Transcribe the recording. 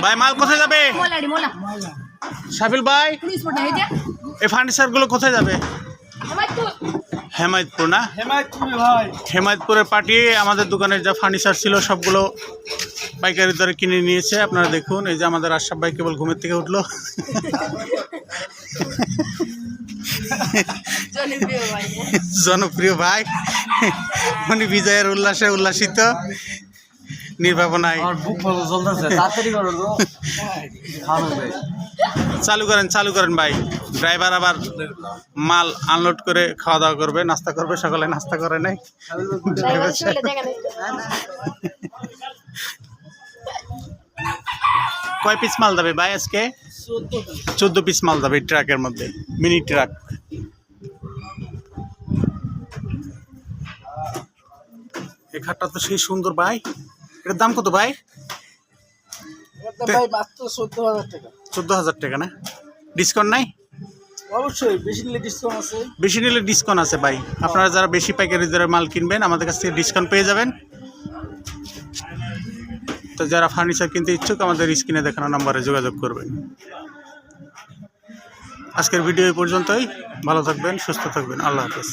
ভাই মাল কোথায় যাবে? সাবিল ভাই এই ফার্নিচারগুলো কোথায় যাবে? হেমায়তপুর না? হেমায়তপুরের পার্টি আমাদের দোকানের যা ফার্নিচার ছিল সবগুলো পাইকারি দরে কিনে নিয়েছে। আপনারা দেখুন, এই যে আমাদের আশরাফ ভাই কেবল ঘুমের থেকে উঠলো। জনপ্রিয় ভাই, উনি বিজয়ের উল্লাসে উল্লাসিত, নির্ভাবনায়। চালু করেন ভাই। ড্রাইভার আবার মাল আনলোড করে খাওয়া দাওয়া করবে, নাস্তা করবে। সকালে নাস্তা করে নাই। কয় পিস মাল যাবে ভাই আজকে? 14 পিস মাল যাবে ট্রাকের মধ্যে, মিনি ট্রাক। এই খাটটা তো সেই সুন্দর ভাই। এটার দাম কত ভাই? 14,000 টাকা না? ডিসকাউন্ট নাই? অবশ্যই বেশি নিলে ডিসকাউন্ট আছে। বেশি নিলে ডিসকাউন্ট আছে ভাই। আপনারা যারা বেশি পাইকারি দরে মাল কিনবেন আমাদের কাছ থেকে ডিসকাউন্ট পেয়ে যাবেন। তো যারা ফার্নিচার কিনতে ইচ্ছুক আমাদের স্ক্রিনে দেখানো নম্বরে যোগাযোগ করবেন। আজকের ভিডিও এই পর্যন্তই। ভালো থাকবেন, সুস্থ থাকবেন। আল্লাহ হাফেজ।